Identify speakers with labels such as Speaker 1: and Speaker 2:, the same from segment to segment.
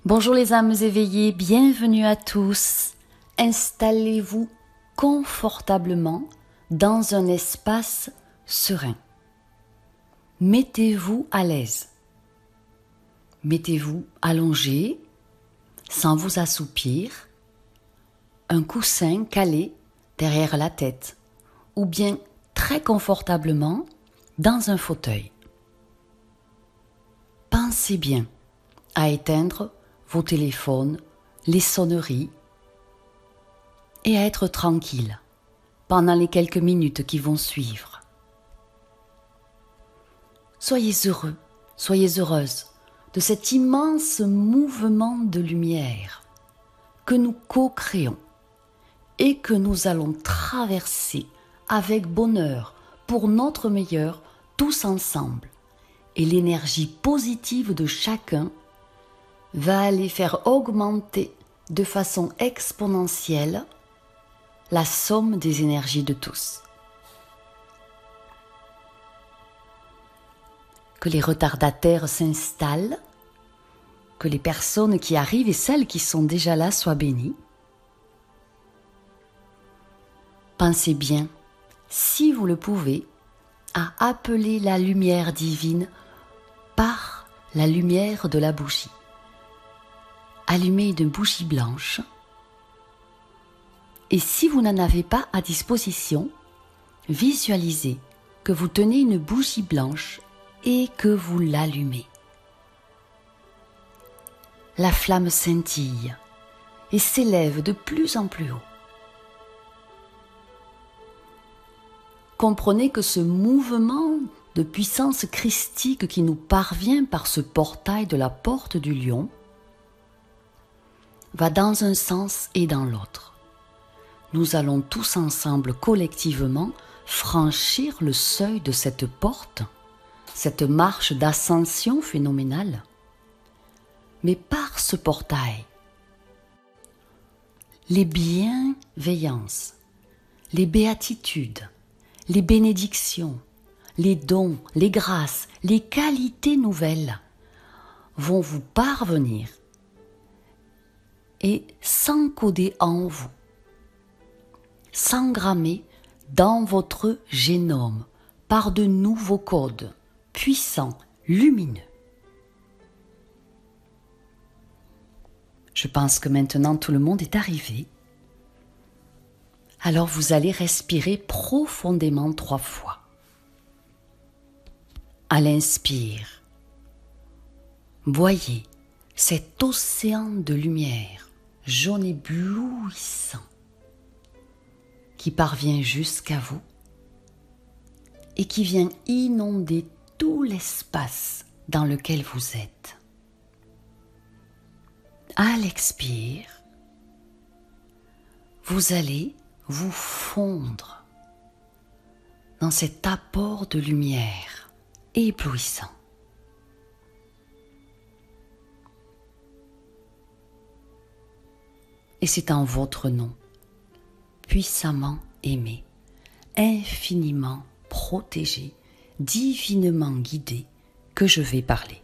Speaker 1: Bonjour les âmes éveillées, bienvenue à tous. Installez-vous confortablement dans un espace serein. Mettez-vous à l'aise. Mettez-vous allongé, sans vous assoupir, un coussin calé derrière la tête ou bien très confortablement dans un fauteuil. Pensez bien à éteindre vos téléphones, les sonneries et à être tranquille pendant les quelques minutes qui vont suivre. Soyez heureux, soyez heureuse de cet immense mouvement de lumière que nous co-créons et que nous allons traverser avec bonheur pour notre meilleur tous ensemble. Et l'énergie positive de chacun va aller faire augmenter de façon exponentielle la somme des énergies de tous. Que les retardataires s'installent, que les personnes qui arrivent et celles qui sont déjà là soient bénies. Pensez bien, si vous le pouvez, à appeler la lumière divine par la lumière de la bougie. Allumez une bougie blanche et si vous n'en avez pas à disposition, visualisez que vous tenez une bougie blanche et que vous l'allumez. La flamme scintille et s'élève de plus en plus haut. Comprenez que ce mouvement de puissance christique qui nous parvient par ce portail de la porte du lion va dans un sens et dans l'autre. Nous allons tous ensemble, collectivement, franchir le seuil de cette porte, cette marche d'ascension phénoménale. Mais par ce portail, les bienveillances, les béatitudes, les bénédictions, les dons, les grâces, les qualités nouvelles vont vous parvenir et s'encoder en vous, s'engrammer dans votre génome par de nouveaux codes puissants, lumineux. Je pense que maintenant tout le monde est arrivé. Alors vous allez respirer profondément 3 fois. À l'inspire, voyez cet océan de lumière jaune éblouissant qui parvient jusqu'à vous et qui vient inonder tout l'espace dans lequel vous êtes. À l'expire, vous allez vous fondre dans cet apport de lumière éblouissant. Et c'est en votre nom, puissamment aimé, infiniment protégé, divinement guidé, que je vais parler.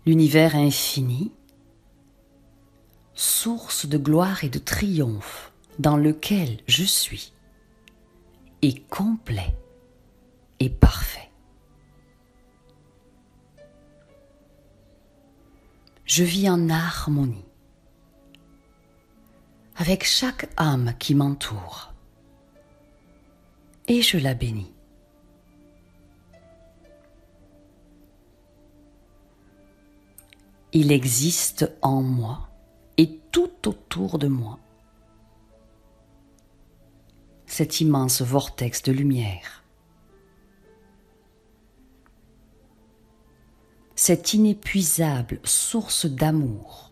Speaker 1: L'univers infini, source de gloire et de triomphe dans lequel je suis, est complet et parfait. Je vis en harmonie avec chaque âme qui m'entoure et je la bénis. Il existe en moi et tout autour de moi cet immense vortex de lumière, cette inépuisable source d'amour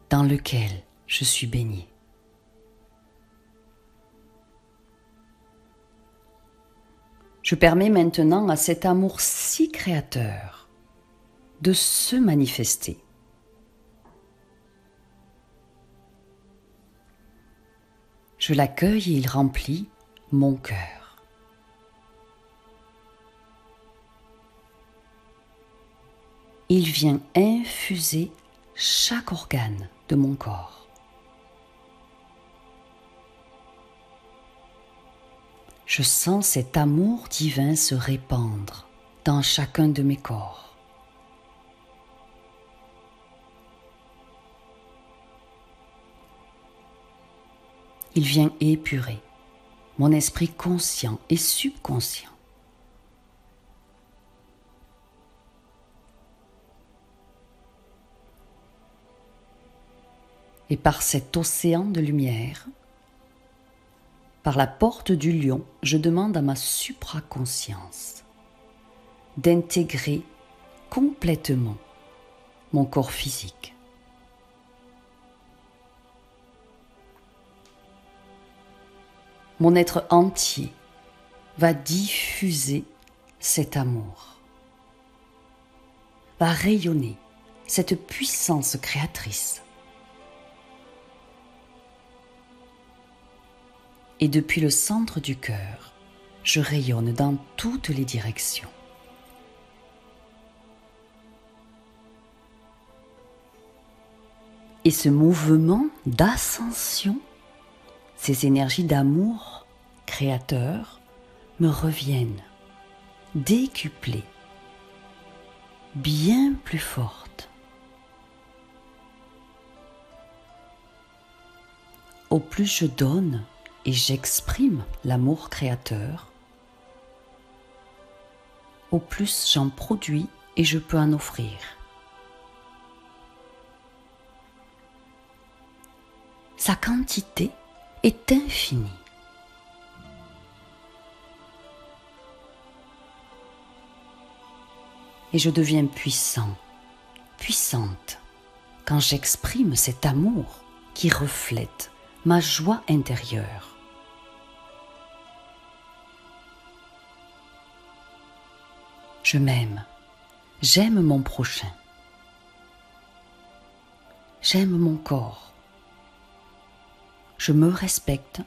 Speaker 1: dans lequel je suis baignée. Je permets maintenant à cet amour si créateur de se manifester. Je l'accueille et il remplit mon cœur. Il vient infuser chaque organe de mon corps. Je sens cet amour divin se répandre dans chacun de mes corps. Il vient épurer mon esprit conscient et subconscient. Et par cet océan de lumière, par la porte du lion, je demande à ma supraconscience d'intégrer complètement mon corps physique. Mon être entier va diffuser cet amour, va rayonner cette puissance créatrice. Et depuis le centre du cœur, je rayonne dans toutes les directions. Et ce mouvement d'ascension, ces énergies d'amour créateur me reviennent décuplées, bien plus fortes. Au plus je donne, et j'exprime l'amour créateur, au plus j'en produis et je peux en offrir. Sa quantité est infinie. Et je deviens puissant, puissante, quand j'exprime cet amour qui reflète ma joie intérieure. Je m'aime, j'aime mon prochain, j'aime mon corps, je me respecte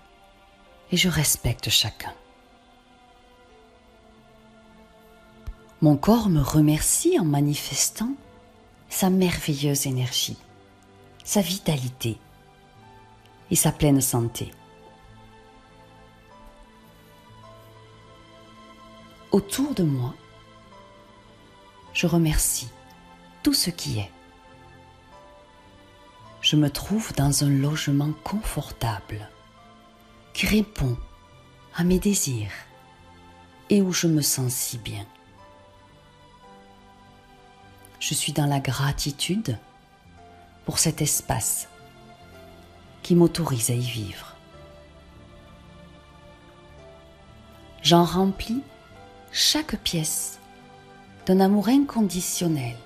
Speaker 1: et je respecte chacun. Mon corps me remercie en manifestant sa merveilleuse énergie, sa vitalité et sa pleine santé. Autour de moi, je remercie tout ce qui est. Je me trouve dans un logement confortable qui répond à mes désirs et où je me sens si bien. Je suis dans la gratitude pour cet espace qui m'autorise à y vivre. J'en remplis chaque pièce d'un amour inconditionnel.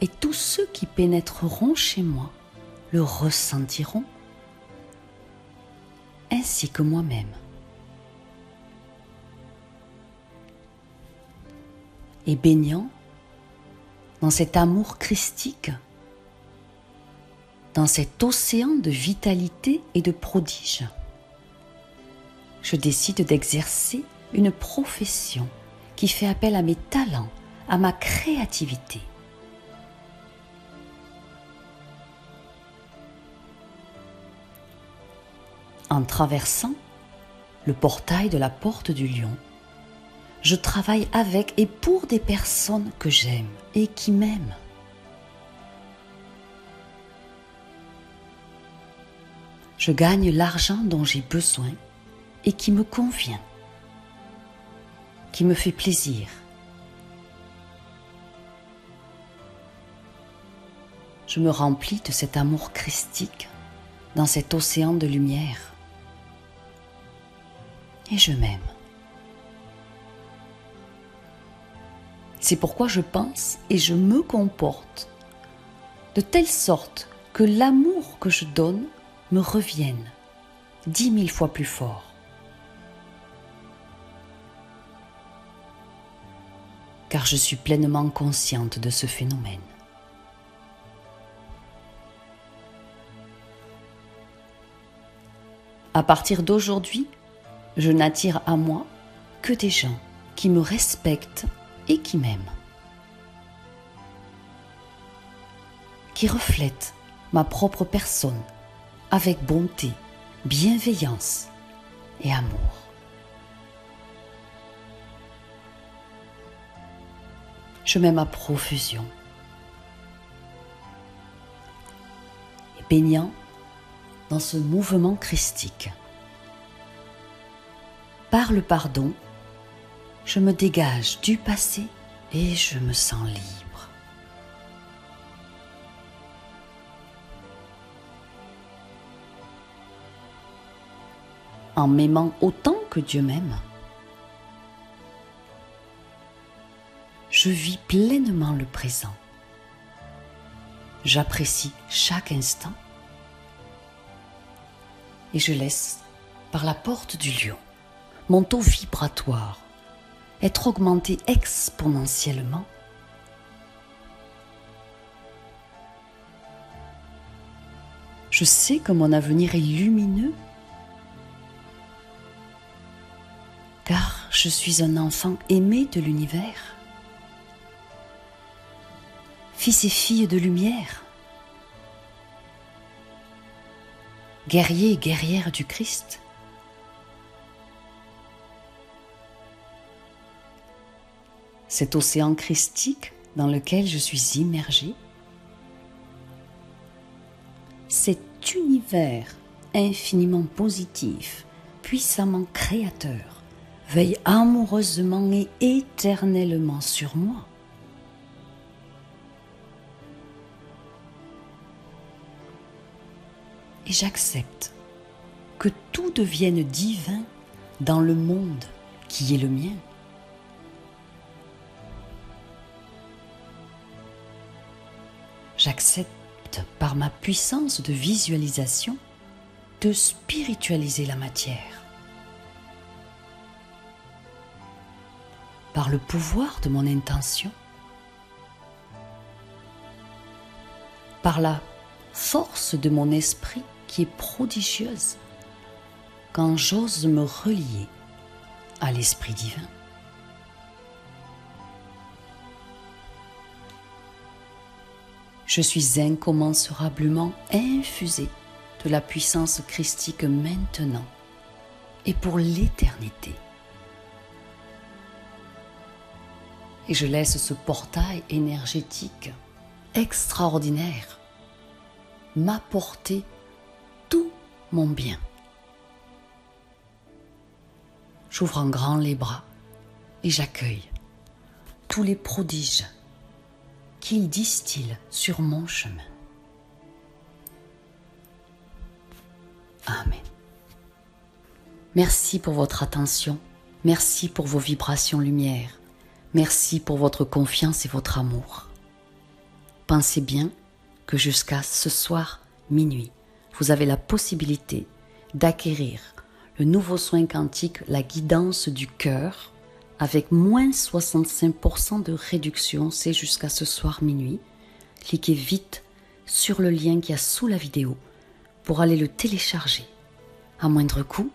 Speaker 1: Et tous ceux qui pénétreront chez moi le ressentiront, ainsi que moi-même. Et baignant dans cet amour christique, dans cet océan de vitalité et de prodige, je décide d'exercer une profession qui fait appel à mes talents, à ma créativité. En traversant le portail de la porte du lion, je travaille avec et pour des personnes que j'aime et qui m'aiment. Je gagne l'argent dont j'ai besoin et qui me convient, qui me fait plaisir. Je me remplis de cet amour christique dans cet océan de lumière. Et je m'aime. C'est pourquoi je pense et je me comporte de telle sorte que l'amour que je donne me revienne 10 000 fois plus fort. Car je suis pleinement consciente de ce phénomène. À partir d'aujourd'hui, je n'attire à moi que des gens qui me respectent et qui m'aiment. qui reflète ma propre personne avec bonté, bienveillance et amour. Je m'aime à profusion. Et baignant dans ce mouvement christique. Par le pardon, je me dégage du passé et je me sens libre. En m'aimant autant que Dieu m'aime, je vis pleinement le présent. J'apprécie chaque instant et je laisse, par la porte du lion, mon taux vibratoire être augmenté exponentiellement. Je sais que mon avenir est lumineux car je suis un enfant aimé de l'univers, fils et fille de lumière, guerrier et guerrière du Christ. Cet océan christique dans lequel je suis immergée, cet univers infiniment positif, puissamment créateur, veille amoureusement et éternellement sur moi. Et j'accepte que tout devienne divin dans le monde qui est le mien. J'accepte par ma puissance de visualisation de spiritualiser la matière. Par le pouvoir de mon intention, par la force de mon esprit qui est prodigieuse quand j'ose me relier à l'Esprit divin. Je suis incommensurablement infusé de la puissance christique maintenant et pour l'éternité. Et je laisse ce portail énergétique extraordinaire m'apporter tout mon bien. J'ouvre en grand les bras et j'accueille tous les prodiges qu'il distille sur mon chemin. Amen. Merci pour votre attention. Merci pour vos vibrations lumière. Merci pour votre confiance et votre amour. Pensez bien que jusqu'à ce soir minuit, vous avez la possibilité d'acquérir le nouveau soin quantique, la guidance du cœur, avec moins 65% de réduction, c'est jusqu'à ce soir minuit. Cliquez vite sur le lien qui est sous la vidéo pour aller le télécharger. À moindre coût,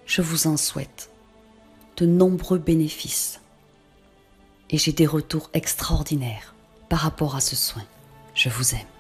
Speaker 1: je vous en souhaite de nombreux bénéfices. Et j'ai des retours extraordinaires par rapport à ce soin. Je vous aime.